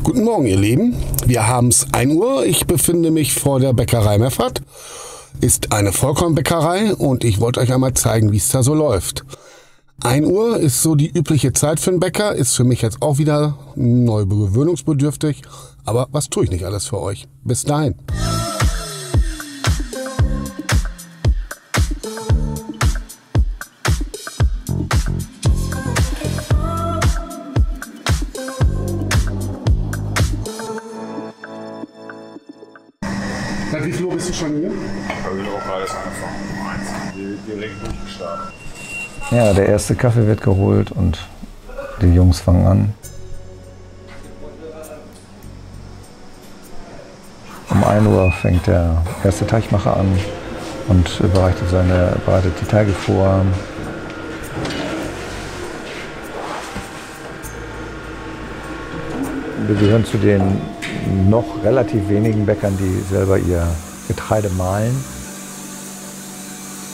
Guten Morgen, ihr Lieben. Wir haben es 1 Uhr. Ich befinde mich vor der Bäckerei Meffert. Ist eine Vollkornbäckerei und ich wollte euch einmal zeigen, wie es da so läuft. 1 Uhr ist so die übliche Zeit für einen Bäcker. Ist für mich jetzt auch wieder neu gewöhnungsbedürftig. Aber was tue ich nicht alles für euch? Bis dahin. Seit wie viel Uhr bist du schon hier? Habe ich auch alles angefangen. Direkt durchgestartet. Ja, der erste Kaffee wird geholt und die Jungs fangen an. Um 1 Uhr fängt der erste Teigmacher an und bereitet die Teige vor. Wir gehören zu den noch relativ wenigen Bäckern, die selber ihr Getreide mahlen.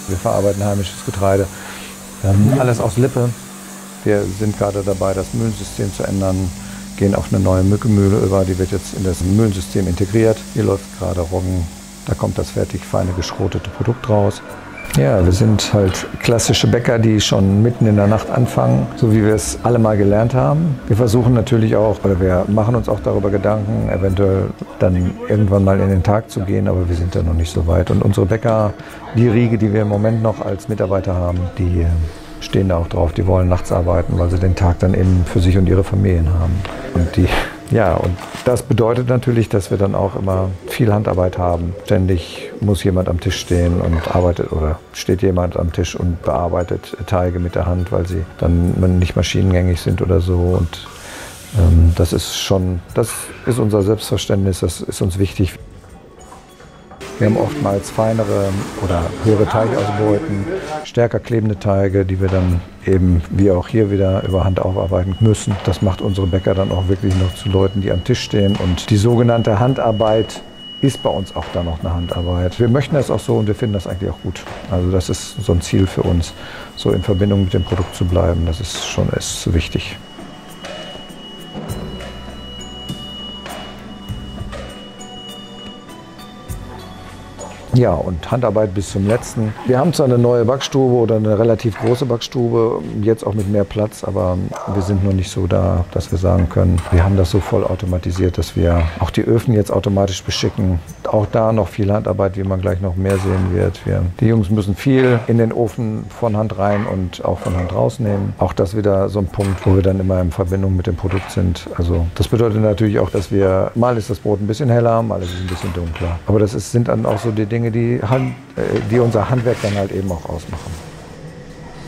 Wir verarbeiten heimisches Getreide. Wir haben alles aus Lippe. Wir sind gerade dabei, das Mühlensystem zu ändern, gehen auf eine neue Mückenmühle über, die wird jetzt in das Mühlensystem integriert. Hier läuft gerade Roggen, da kommt das fertig feine geschrotete Produkt raus. Ja, wir sind halt klassische Bäcker, die schon mitten in der Nacht anfangen, so wie wir es alle mal gelernt haben. Wir versuchen natürlich auch, oder wir machen uns auch darüber Gedanken, eventuell dann irgendwann mal in den Tag zu gehen, aber wir sind da noch nicht so weit. Und unsere Bäcker, die Riege, die wir im Moment noch als Mitarbeiter haben, die stehen da auch drauf, die wollen nachts arbeiten, weil sie den Tag dann eben für sich und ihre Familien haben. Und das bedeutet natürlich, dass wir dann auch immer viel Handarbeit haben. Ständig muss jemand am Tisch stehen und arbeitet oder steht jemand am Tisch und bearbeitet Teige mit der Hand, weil sie dann nicht maschinengängig sind oder so. Und das ist unser Selbstverständnis, das ist uns wichtig. Wir haben oftmals feinere oder höhere Teigausbeuten, stärker klebende Teige, die wir dann eben, wie auch hier, wieder über Hand aufarbeiten müssen. Das macht unsere Bäcker dann auch wirklich noch zu Leuten, die am Tisch stehen. Und die sogenannte Handarbeit ist bei uns auch dann noch eine Handarbeit. Wir möchten das auch so und wir finden das eigentlich auch gut. Also das ist so ein Ziel für uns, so in Verbindung mit dem Produkt zu bleiben. Das ist schon wichtig. Ja, und Handarbeit bis zum Letzten. Wir haben zwar eine neue Backstube oder eine relativ große Backstube, jetzt auch mit mehr Platz, aber wir sind noch nicht so da, dass wir sagen können, wir haben das so voll automatisiert, dass wir auch die Öfen jetzt automatisch beschicken. Auch da noch viel Handarbeit, wie man gleich noch mehr sehen wird. Die Jungs müssen viel in den Ofen von Hand rein und auch von Hand rausnehmen. Auch das wieder so ein Punkt, wo wir dann immer in Verbindung mit dem Produkt sind. Also das bedeutet natürlich auch, dass mal ist das Brot ein bisschen heller, mal ist es ein bisschen dunkler. Aber das sind dann auch so die Dinge, die unser Handwerk dann halt eben auch ausmachen.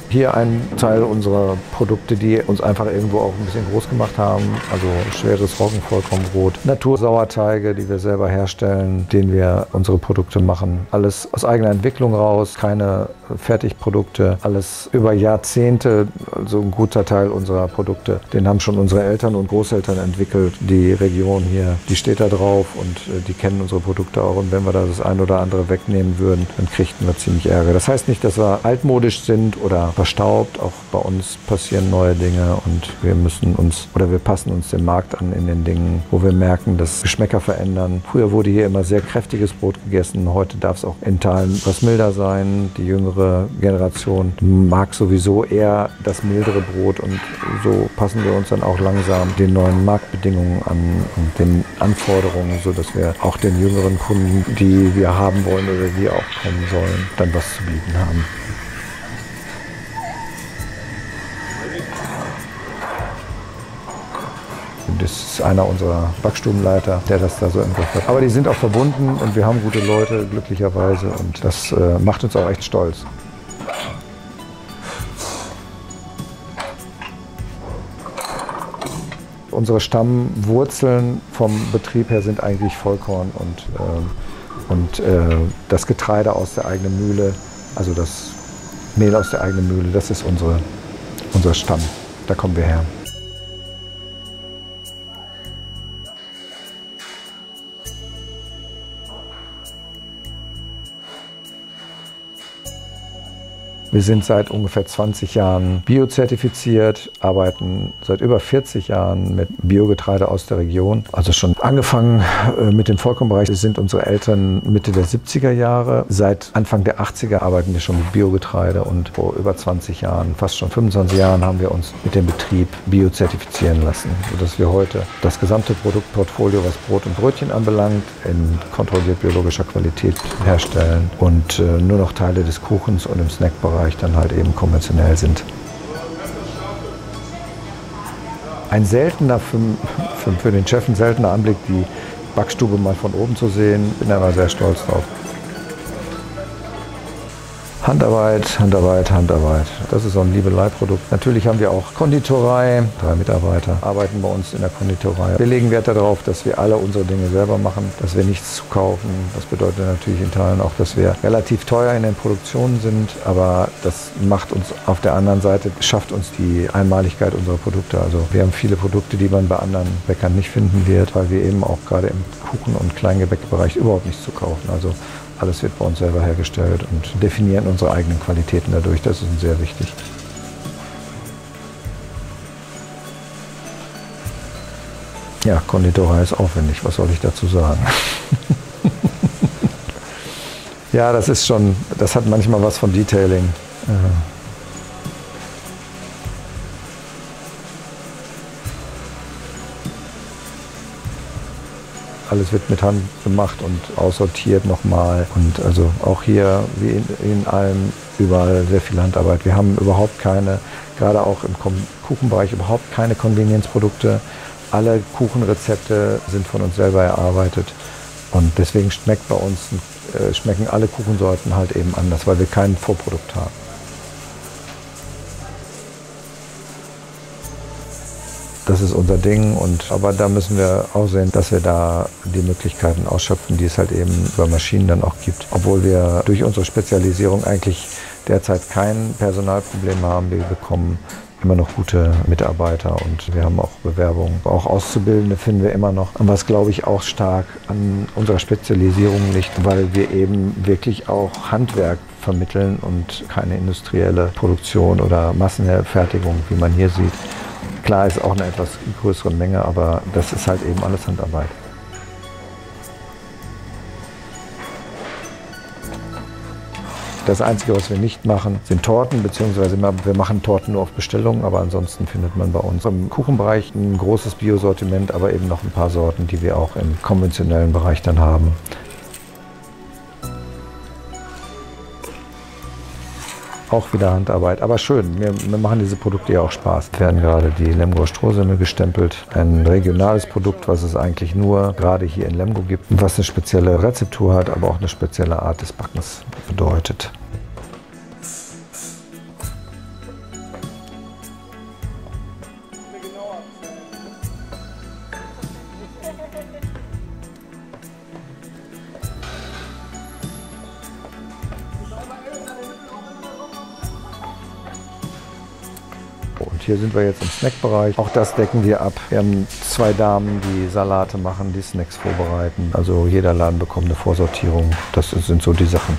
Hier ein Teil unserer Produkte, die uns einfach irgendwo auch ein bisschen groß gemacht haben. Also schweres Roggenvollkornbrot, Natursauerteige, die wir selber herstellen, denen wir unsere Produkte machen. Alles aus eigener Entwicklung raus, keine Fertigprodukte. Alles über Jahrzehnte, also ein guter Teil unserer Produkte. Den haben schon unsere Eltern und Großeltern entwickelt. Die Region hier, die steht da drauf und die kennen unsere Produkte auch. Und wenn wir da das ein oder andere wegnehmen würden, dann kriegten wir ziemlich Ärger. Das heißt nicht, dass wir altmodisch sind oder verstaubt. Auch bei uns passieren neue Dinge und wir passen uns dem Markt an in den Dingen, wo wir merken, dass Geschmäcker verändern. Früher wurde hier immer sehr kräftiges Brot gegessen. Heute darf es auch in Teilen was milder sein. Die jüngere Generation mag sowieso eher das mildere Brot und so passen wir uns dann auch langsam den neuen Marktbedingungen an und den Anforderungen, sodass wir auch den jüngeren Kunden, die wir haben wollen oder die auch kommen sollen, dann was zu bieten haben. Das ist einer unserer Backstubenleiter, der das da so im Griff hat. Aber die sind auch verbunden und wir haben gute Leute, glücklicherweise. Und das macht uns auch echt stolz. Unsere Stammwurzeln vom Betrieb her sind eigentlich Vollkorn und das Getreide aus der eigenen Mühle, also das Mehl aus der eigenen Mühle, das ist unser Stamm. Da kommen wir her. Wir sind seit ungefähr 20 Jahren biozertifiziert, arbeiten seit über 40 Jahren mit Biogetreide aus der Region. Also schon angefangen mit dem Vollkornbereich sind unsere Eltern Mitte der 70er Jahre. Seit Anfang der 80er arbeiten wir schon mit Biogetreide und vor über 20 Jahren, fast schon 25 Jahren, haben wir uns mit dem Betrieb biozertifizieren lassen, sodass wir heute das gesamte Produktportfolio, was Brot und Brötchen anbelangt, in kontrolliert biologischer Qualität herstellen und nur noch Teile des Kuchens und im Snackbereich dann halt eben konventionell sind. Ein seltener, für den Chef ein seltener Anblick, die Backstube mal von oben zu sehen, bin aber sehr stolz drauf. Handarbeit, Handarbeit, Handarbeit. Das ist so ein Liebelei-Produkt. Natürlich haben wir auch Konditorei. 3 Mitarbeiter arbeiten bei uns in der Konditorei. Wir legen Wert darauf, dass wir alle unsere Dinge selber machen, dass wir nichts zukaufen. Das bedeutet natürlich in Teilen auch, dass wir relativ teuer in den Produktionen sind, aber das macht uns auf der anderen Seite, schafft uns die Einmaligkeit unserer Produkte. Also wir haben viele Produkte, die man bei anderen Bäckern nicht finden wird, weil wir eben auch gerade im Kuchen- und Kleingebäckbereich überhaupt nichts zu kaufen. Also alles wird bei uns selber hergestellt und definieren unsere eigenen Qualitäten dadurch. Das ist uns sehr wichtig. Ja, Konditorei ist aufwendig. Was soll ich dazu sagen? Ja, das ist schon, das hat manchmal was von Detailing. Alles wird mit Hand gemacht und aussortiert nochmal. Und also auch hier, wie in allem, überall sehr viel Handarbeit. Wir haben überhaupt keine, gerade auch im Kuchenbereich, überhaupt keine Convenience-Produkte. Alle Kuchenrezepte sind von uns selber erarbeitet. Und deswegen schmecken alle Kuchensorten halt eben anders, weil wir kein Vorprodukt haben. Das ist unser Ding, aber da müssen wir auch sehen, dass wir da die Möglichkeiten ausschöpfen, die es halt eben über Maschinen dann auch gibt. Obwohl wir durch unsere Spezialisierung eigentlich derzeit kein Personalproblem haben. Wir bekommen immer noch gute Mitarbeiter und wir haben auch Bewerbungen. Auch Auszubildende finden wir immer noch. Und was, glaube ich, auch stark an unserer Spezialisierung liegt, weil wir eben wirklich auch Handwerk vermitteln und keine industrielle Produktion oder Massenfertigung, wie man hier sieht. Klar ist auch eine etwas größere Menge, aber das ist halt eben alles Handarbeit. Das Einzige, was wir nicht machen, sind Torten, beziehungsweise wir machen Torten nur auf Bestellung, aber ansonsten findet man bei uns im Kuchenbereich ein großes Biosortiment, aber eben noch ein paar Sorten, die wir auch im konventionellen Bereich dann haben. Auch wieder Handarbeit, aber schön. Wir machen diese Produkte ja auch Spaß. Es werden gerade die Lemgoer Strohsemmel gestempelt. Ein regionales Produkt, was es eigentlich nur gerade hier in Lemgo gibt. Was eine spezielle Rezeptur hat, aber auch eine spezielle Art des Backens bedeutet. Und hier sind wir jetzt im Snackbereich. Auch das decken wir ab. Wir haben 2 Damen, die Salate machen, die Snacks vorbereiten. Also jeder Laden bekommt eine Vorsortierung. Das sind so die Sachen.